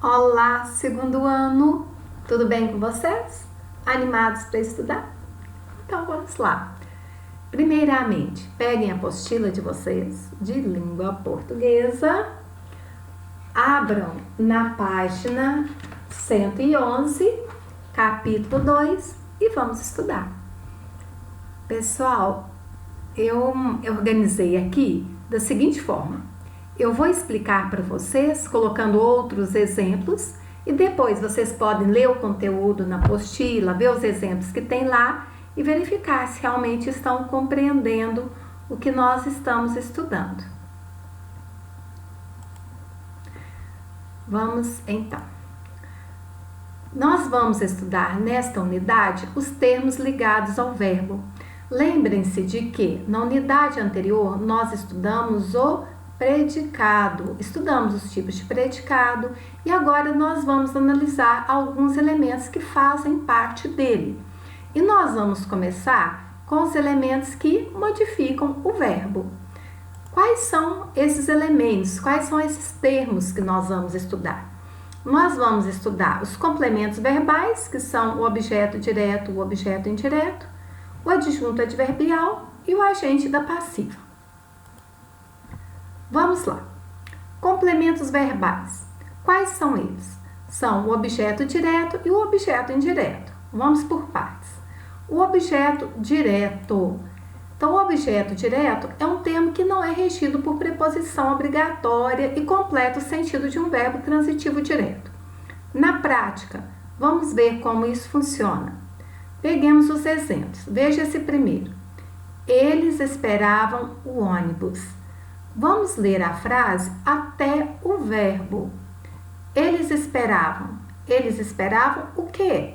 Olá, segundo ano! Tudo bem com vocês? Animados para estudar? Então vamos lá! Primeiramente, peguem a apostila de vocês de língua portuguesa, abram na página 111, capítulo 2 e vamos estudar. Pessoal, eu organizei aqui da seguinte forma. Eu vou explicar para vocês, colocando outros exemplos, e depois vocês podem ler o conteúdo na apostila, ver os exemplos que tem lá e verificar se realmente estão compreendendo o que nós estamos estudando. Vamos então. Nós vamos estudar nesta unidade os termos ligados ao verbo. Lembrem-se de que na unidade anterior nós estudamos o predicado, estudamos os tipos de predicado e agora nós vamos analisar alguns elementos que fazem parte dele. E nós vamos começar com os elementos que modificam o verbo. Quais são esses elementos? Quais são esses termos que nós vamos estudar? Nós vamos estudar os complementos verbais, que são o objeto direto, o objeto indireto, o adjunto adverbial e o agente da passiva. Vamos lá. Complementos verbais. Quais são eles? São o objeto direto e o objeto indireto. Vamos por partes. O objeto direto. Então, o objeto direto é um termo que não é regido por preposição obrigatória e completa o sentido de um verbo transitivo direto. Na prática, vamos ver como isso funciona. Peguemos os exemplos. Veja esse primeiro. Eles esperavam o ônibus. Vamos ler a frase até o verbo. Eles esperavam. Eles esperavam o quê?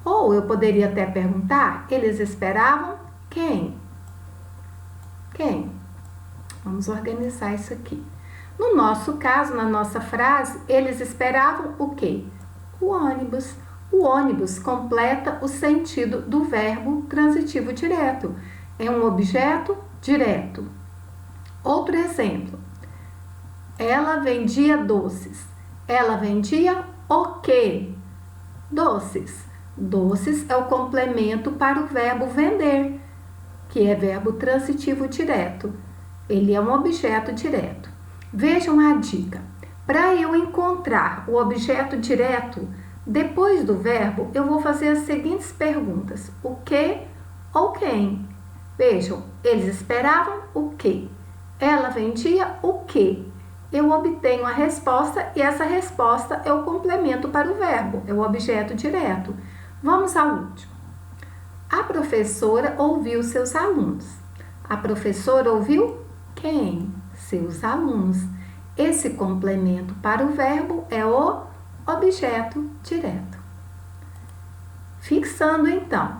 Ou eu poderia até perguntar, eles esperavam quem? Quem? Vamos organizar isso aqui. No nosso caso, na nossa frase, eles esperavam o quê? O ônibus. O ônibus completa o sentido do verbo transitivo direto. É um objeto direto. Outro exemplo. Ela vendia doces. Ela vendia o quê? Doces. Doces é o complemento para o verbo vender, que é verbo transitivo direto. Ele é um objeto direto. Vejam a dica. Para eu encontrar o objeto direto, depois do verbo, eu vou fazer as seguintes perguntas. O que ou quem? Vejam, eles esperavam o quê? Ela vendia o quê? Eu obtenho a resposta e essa resposta é o complemento para o verbo, é o objeto direto. Vamos ao último. A professora ouviu seus alunos. A professora ouviu quem? Seus alunos. Esse complemento para o verbo é o objeto direto. Fixando então,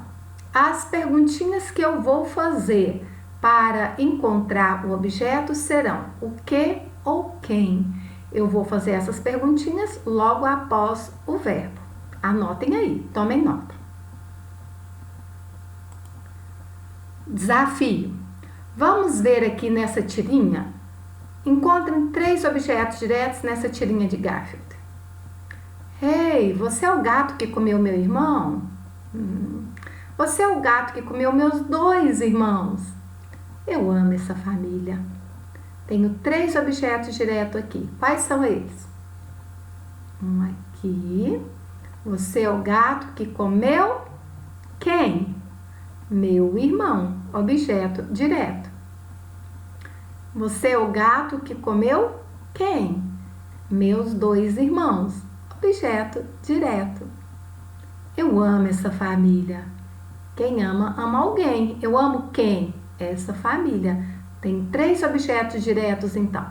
as perguntinhas que eu vou fazer para encontrar o objeto serão o que ou quem. Eu vou fazer essas perguntinhas logo após o verbo. Anotem aí, tomem nota. Desafio. Vamos ver aqui nessa tirinha. Encontrem 3 objetos diretos nessa tirinha de Garfield. Ei, você é o gato que comeu meu irmão? Você é o gato que comeu meus 2 irmãos? Eu amo essa família. Tenho 3 objetos diretos aqui. Quais são eles? Um aqui. Você é o gato que comeu quem? Meu irmão. Objeto direto. Você é o gato que comeu quem? Meus 2 irmãos. Objeto direto. Eu amo essa família. Quem ama, ama alguém. Eu amo quem? Essa família. Tem 3 objetos diretos, então.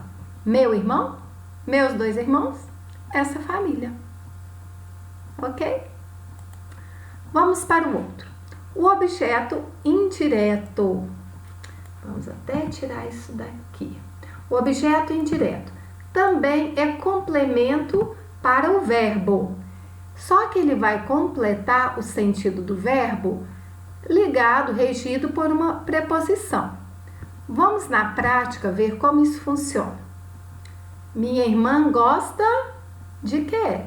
Meu irmão, meus 2 irmãos, essa família. Ok? Vamos para o outro. O objeto indireto. Vamos até tirar isso daqui. O objeto indireto também é complemento para o verbo. Só que ele vai completar o sentido do verbo ligado, regido por uma preposição. Vamos na prática ver como isso funciona. Minha irmã gosta De quê?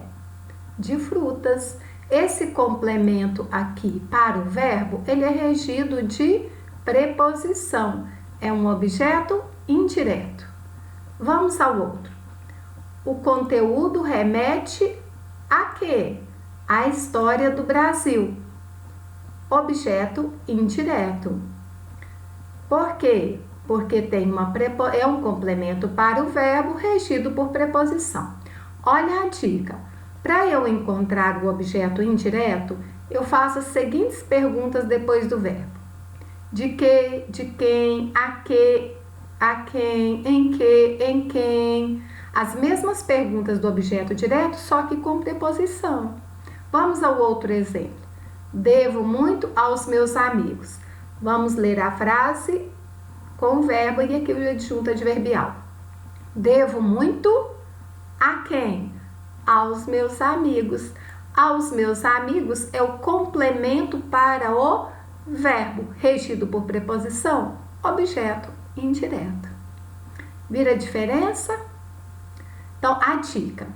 De frutas. Esse complemento aqui para o verbo, ele é regido de preposição. É um objeto indireto. Vamos ao outro. O conteúdo remete a quê? A história do Brasil. Objeto indireto. Por quê? Porque tem é um complemento para o verbo regido por preposição. Olha a dica. Para eu encontrar o objeto indireto, eu faço as seguintes perguntas depois do verbo. De que, de quem, a quem, em quem. As mesmas perguntas do objeto direto, só que com preposição. Vamos ao outro exemplo. Devo muito aos meus amigos. Vamos ler a frase com o verbo e aqui o adjunto adverbial. Devo muito a quem? Aos meus amigos. Aos meus amigos é o complemento para o verbo, regido por preposição, objeto indireto. Vira a diferença? Então, a dica.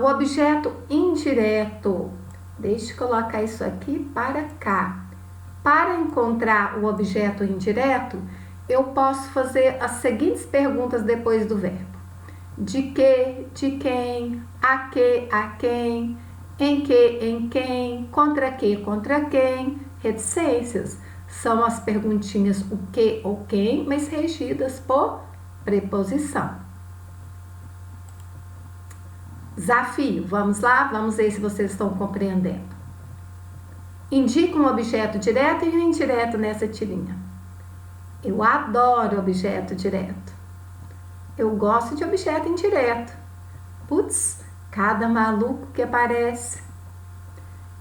O objeto indireto. Deixa eu colocar isso aqui para cá. Para encontrar o objeto indireto, eu posso fazer as seguintes perguntas depois do verbo. De que, de quem, a quem, em quem, contra quem, reticências. São as perguntinhas o que ou quem, mas regidas por preposição. Desafio, vamos lá? Vamos ver se vocês estão compreendendo. Indica um objeto direto e um indireto nessa tirinha. Eu adoro objeto direto. Eu gosto de objeto indireto. Putz, cada maluco que aparece.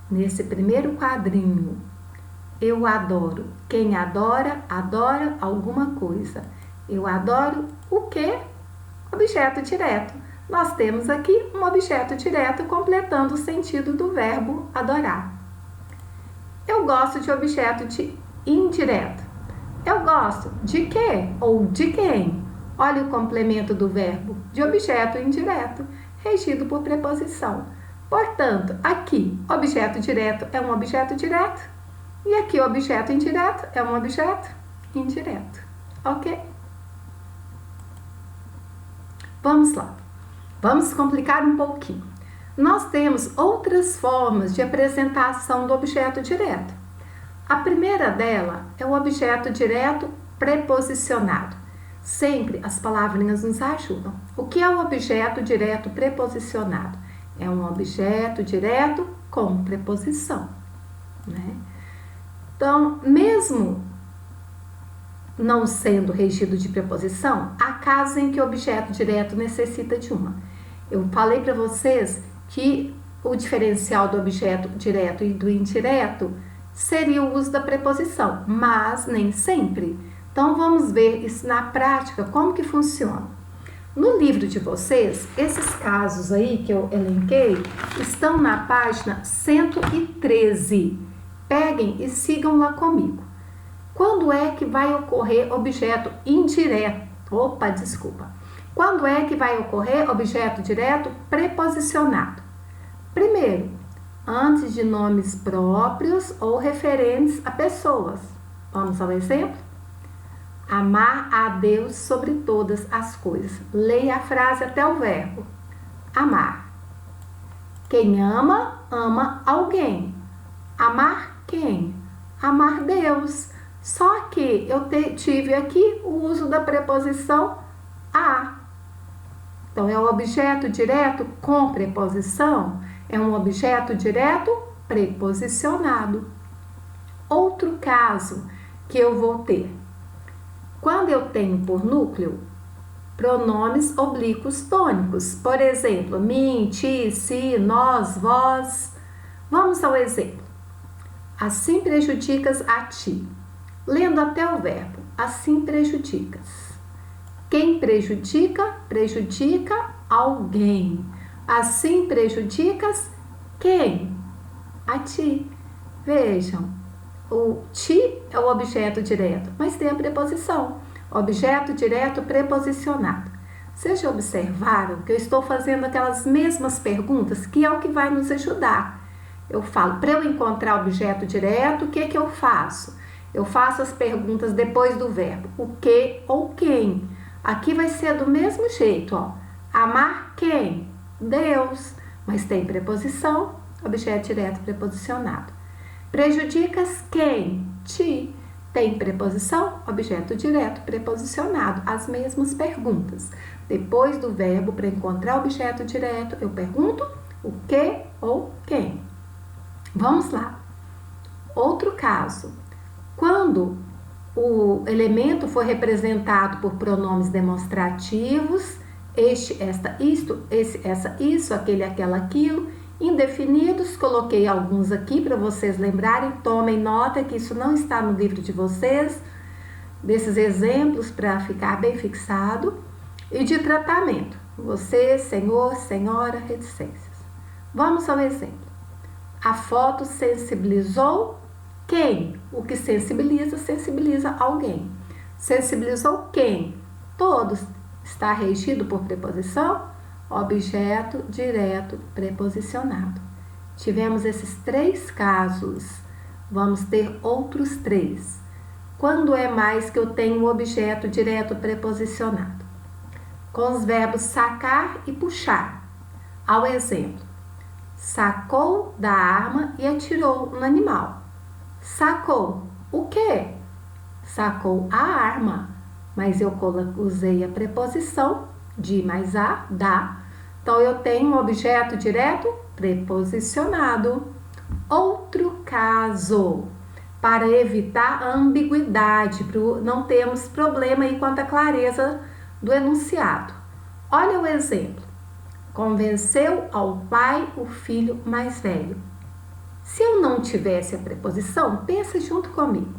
Nesse primeiro quadrinho, eu adoro. Quem adora, adora alguma coisa. Eu adoro o quê? Objeto direto. Nós temos aqui um objeto direto completando o sentido do verbo adorar. Eu gosto de objeto indireto. Eu gosto de quê ou de quem? Olha o complemento do verbo, de objeto indireto, regido por preposição. Portanto, aqui, objeto direto é um objeto direto e aqui, objeto indireto é um objeto indireto. Ok? Vamos lá. Vamos complicar um pouquinho. Nós temos outras formas de apresentação do objeto direto. A primeira dela é o objeto direto preposicionado. Sempre as palavrinhas nos ajudam. O que é o objeto direto preposicionado? É um objeto direto com preposição, né? Então, mesmo não sendo regido de preposição, há casos em que o objeto direto necessita de uma. Eu falei para vocês que o diferencial do objeto direto e do indireto seria o uso da preposição, mas nem sempre. Então, vamos ver isso na prática, como que funciona. No livro de vocês, esses casos aí que eu elenquei estão na página 113. Peguem e sigam lá comigo. Quando é que vai ocorrer objeto indireto? Quando é que vai ocorrer objeto direto preposicionado? Primeiro, antes de nomes próprios ou referentes a pessoas. Vamos ao exemplo? Amar a Deus sobre todas as coisas. Leia a frase até o verbo. Amar. Quem ama, ama alguém. Amar quem? Amar Deus. Só que eu tive aqui o uso da preposição a. Então, é um objeto direto com preposição, é um objeto direto preposicionado. Outro caso que eu vou ter. Quando eu tenho por núcleo pronomes oblíquos tônicos, por exemplo, mim, ti, si, nós, vós. Vamos ao exemplo. Assim prejudicas a ti. Lendo até o verbo, assim prejudicas. Quem prejudica, prejudica alguém. Assim prejudicas quem? A ti. Vejam, o ti é o objeto direto, mas tem a preposição. Objeto direto preposicionado. Vocês já observaram que eu estou fazendo aquelas mesmas perguntas, que é o que vai nos ajudar. Eu falo, para eu encontrar objeto direto, o que que eu faço? Eu faço as perguntas depois do verbo, o que ou quem. Aqui vai ser do mesmo jeito, ó. Amar quem? Deus. Mas tem preposição, objeto direto preposicionado. Prejudicas quem? Ti. Tem preposição, objeto direto preposicionado. As mesmas perguntas. Depois do verbo, para encontrar objeto direto, eu pergunto o que ou quem. Vamos lá. Outro caso. Quando o elemento for representado por pronomes demonstrativos, este, esta, isto, esse, essa, isso, aquele, aquela, aquilo, indefinidos, coloquei alguns aqui para vocês lembrarem, tomem nota que isso não está no livro de vocês, desses exemplos para ficar bem fixado, e de tratamento, você, senhor, senhora, reticências. Vamos ao exemplo. A foto sensibilizou quem? O que sensibiliza, sensibiliza alguém. Sensibilizou quem? Todos. Está regido por preposição? Objeto direto preposicionado. Tivemos esses 3 casos. Vamos ter outros 3. Quando é mais que eu tenho um objeto direto preposicionado? Com os verbos sacar e puxar. Ao exemplo, sacou da arma e atirou no animal. Sacou o quê? Sacou a arma, mas eu usei a preposição de mais a, da. Então, eu tenho um objeto direto preposicionado. Outro caso, para evitar a ambiguidade, para não termos problema aí quanto à clareza do enunciado. Olha o exemplo. Convenceu ao pai o filho mais velho. Se eu não tivesse a preposição, pensa junto comigo.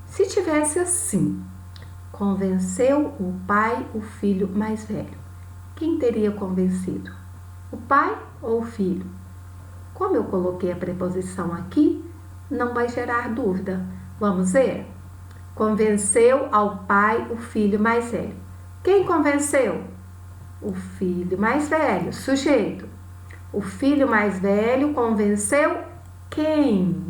Se tivesse assim, convenceu o pai o filho mais velho, quem teria convencido? O pai ou o filho? Como eu coloquei a preposição aqui, não vai gerar dúvida. Vamos ver? Convenceu ao pai o filho mais velho. Quem convenceu? O filho mais velho, sujeito. O filho mais velho convenceu quem?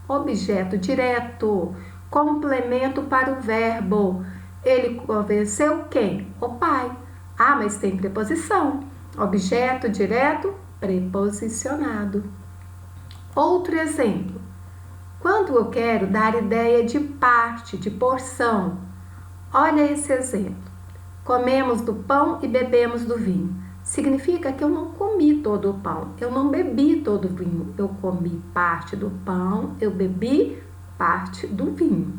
Objeto direto, complemento para o verbo. Ele convenceu quem? O pai. Ah, mas tem preposição. Objeto direto preposicionado. Outro exemplo. Quando eu quero dar ideia de parte, de porção. Olha esse exemplo. Comemos do pão e bebemos do vinho. Significa que eu não comi todo o pão, eu não bebi todo o vinho. Eu comi parte do pão, eu bebi parte do vinho.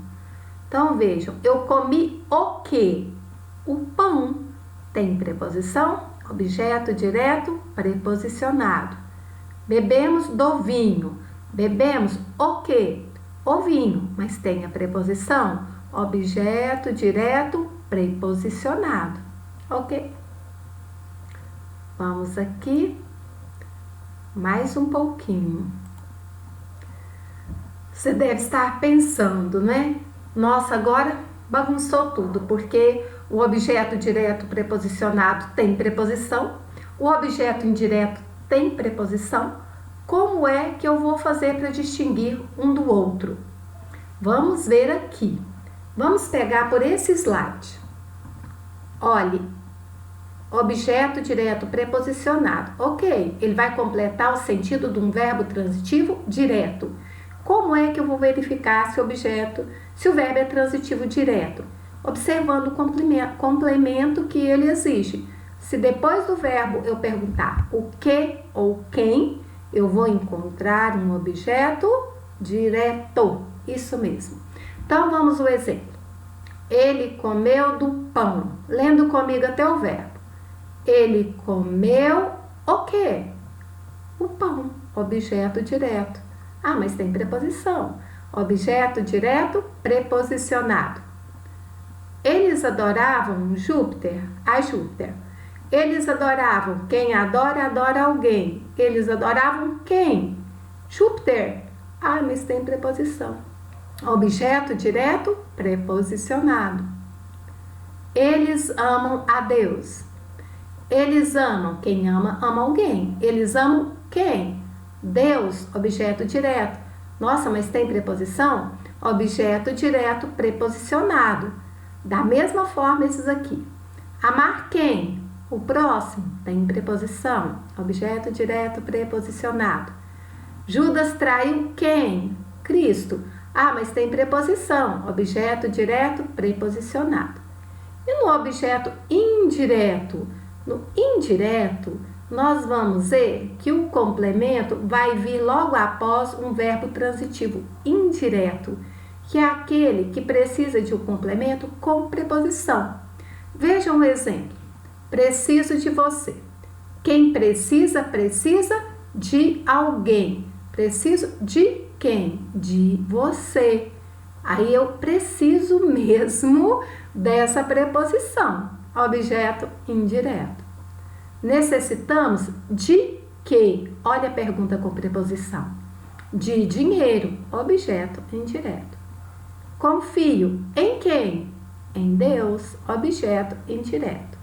Então, vejam, eu comi o quê? O pão. Tem preposição, objeto direto, preposicionado. Bebemos do vinho. Bebemos o quê? O vinho, mas tem a preposição, objeto direto, preposicionado. Ok? Vamos aqui, mais um pouquinho. Você deve estar pensando, né? Nossa, agora bagunçou tudo, porque o objeto direto preposicionado tem preposição, o objeto indireto tem preposição. Como é que eu vou fazer para distinguir um do outro? Vamos ver aqui. Vamos pegar por esse slide. Olhe, objeto direto preposicionado. Ok, ele vai completar o sentido de um verbo transitivo direto. Como é que eu vou verificar se o verbo é transitivo direto? Observando o complemento que ele exige. Se depois do verbo eu perguntar o que ou quem, eu vou encontrar um objeto direto. Isso mesmo. Então, vamos ao exemplo. Ele comeu do pão. Lendo comigo até o verbo. Ele comeu o quê? O pão. Objeto direto. Ah, mas tem preposição. Objeto direto preposicionado. Eles adoravam Júpiter, a Júpiter. Eles adoravam. Quem adora, adora alguém. Eles adoravam quem? Júpiter. Ah, mas tem preposição. Objeto direto preposicionado. Eles amam a Deus. Eles amam. Quem ama, ama alguém. Eles amam quem? Deus, objeto direto. Nossa, mas tem preposição? Objeto direto preposicionado. Da mesma forma esses aqui. Amar quem? O próximo. Tem preposição. Objeto direto preposicionado. Judas traiu quem? Cristo. Ah, mas tem preposição. Objeto direto preposicionado. E no objeto indireto? No indireto, nós vamos ver que o complemento vai vir logo após um verbo transitivo indireto, que é aquele que precisa de um complemento com preposição. Veja um exemplo. Preciso de você. Quem precisa, precisa de alguém. Preciso de quem? De você. Aí eu preciso mesmo dessa preposição. Objeto indireto. Necessitamos de quê? Olha a pergunta com preposição. De dinheiro. Objeto indireto. Confio em quem? Em Deus. Objeto indireto.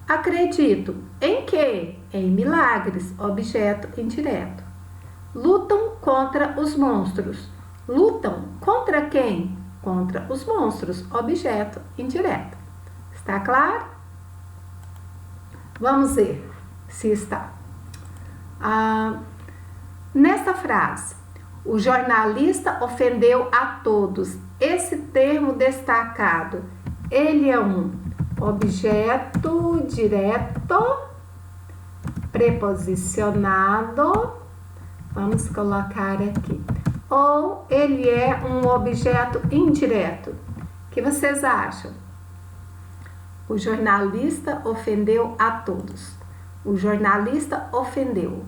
Acredito em quê? Em milagres. Objeto indireto. Lutam contra os monstros. Lutam contra quem? Contra os monstros. Objeto indireto. Está claro? Vamos ver se está. Nesta frase, o jornalista ofendeu a todos. Esse termo destacado, ele é um objeto direto preposicionado. Vamos colocar aqui. Ou ele é um objeto indireto. O que vocês acham? O jornalista ofendeu a todos. O jornalista ofendeu.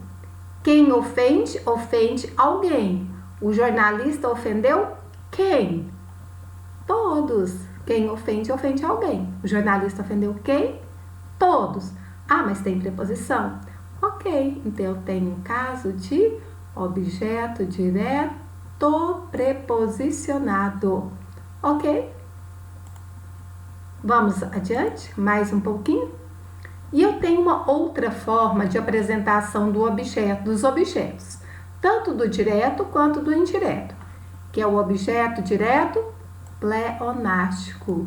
Quem ofende, ofende alguém. O jornalista ofendeu quem? Todos. Quem ofende, ofende alguém. O jornalista ofendeu quem? Todos. Ah, mas tem preposição? Ok, então eu tenho um caso de objeto direto preposicionado. Ok? Vamos adiante, mais um pouquinho. E eu tenho uma outra forma de apresentação do objeto, dos objetos, tanto do direto quanto do indireto, que é o objeto direto pleonástico.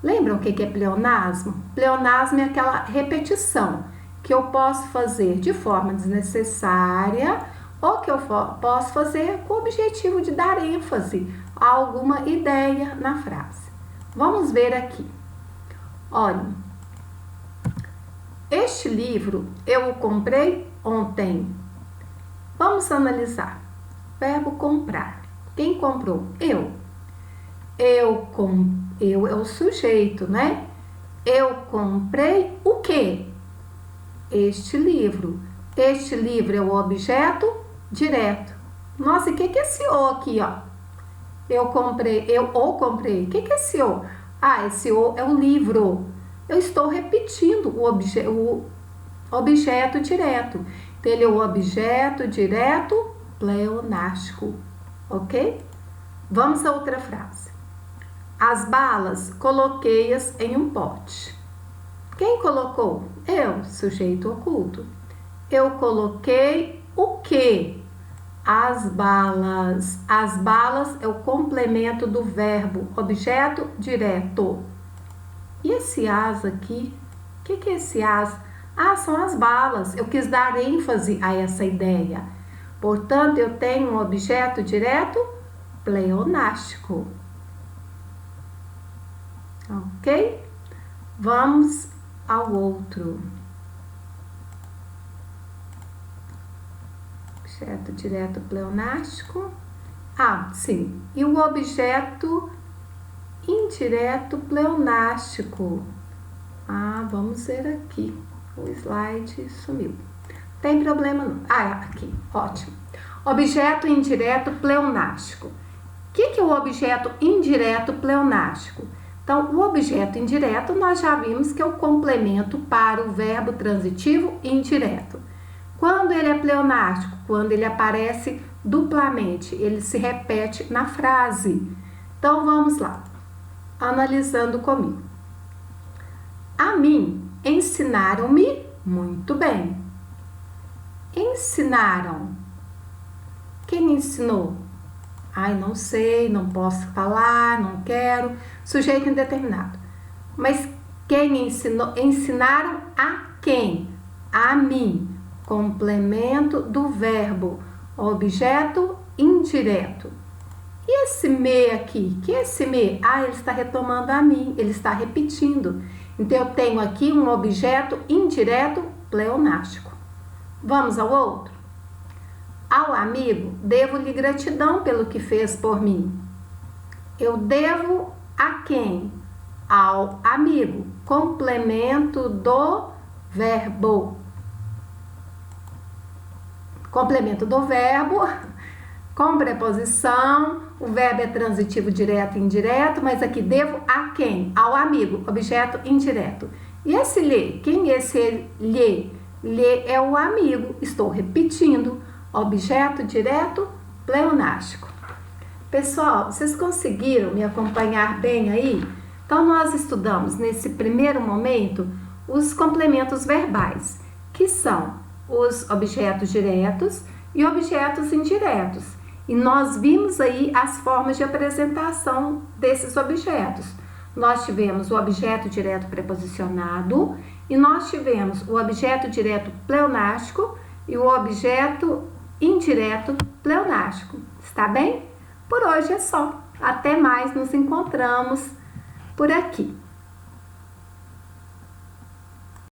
Lembram o que é pleonasmo? Pleonasmo é aquela repetição que eu posso fazer de forma desnecessária ou que eu posso fazer com o objetivo de dar ênfase a alguma ideia na frase. Vamos ver aqui. Olha, este livro eu o comprei ontem. Vamos analisar. Verbo comprar. Quem comprou? Eu. Eu é o sujeito, né? Eu comprei o quê? Este livro. Este livro é o objeto direto. Nossa, e o que é esse o aqui, ó? Eu comprei, eu o comprei. O que é esse o? Ah, esse o é o livro. Eu estou repetindo o objeto direto. Então, ele é o objeto direto pleonástico. Ok? Vamos a outra frase. As balas, coloquei-as em um pote. Quem colocou? Eu, sujeito oculto. Eu coloquei o quê? As balas. As balas é o complemento do verbo, objeto direto. E esse as aqui? O que é esse as? Ah, são as balas. Eu quis dar ênfase a essa ideia. Portanto, eu tenho um objeto direto pleonástico. Ok? Vamos ao outro. Objeto direto pleonástico. Ah, sim. E o objeto indireto pleonástico. Ah, vamos ver aqui. O slide sumiu. Tem problema não. Ah, aqui. Ótimo. Objeto indireto pleonástico. O que é o objeto indireto pleonástico? Então, o objeto indireto nós já vimos que é o complemento para o verbo transitivo indireto. Quando ele é pleonástico? Quando ele aparece duplamente, ele se repete na frase. Então, vamos lá. Analisando comigo. A mim ensinaram-me muito bem. Ensinaram. Quem ensinou? Ai, não sei, não posso falar, não quero. Sujeito indeterminado. Mas quem ensinou? Ensinaram a quem? A mim. Complemento do verbo. Objeto indireto. E esse me aqui? Que é esse me? Ah, ele está retomando a mim, ele está repetindo. Então, eu tenho aqui um objeto indireto pleonástico. Vamos ao outro? Ao amigo, devo-lhe gratidão pelo que fez por mim. Eu devo a quem? Ao amigo. Complemento do verbo. Complemento do verbo com preposição. O verbo é transitivo direto e indireto, mas aqui devo a quem? Ao amigo, objeto indireto. E esse lhe? Quem é esse lhe? Lhe é o amigo. Estou repetindo. Objeto direto pleonástico. Pessoal, vocês conseguiram me acompanhar bem aí? Então, nós estudamos nesse primeiro momento os complementos verbais, que são os objetos diretos e objetos indiretos. E nós vimos aí as formas de apresentação desses objetos. Nós tivemos o objeto direto preposicionado e nós tivemos o objeto direto pleonástico e o objeto indireto pleonástico. Está bem? Por hoje é só. Até mais, nos encontramos por aqui.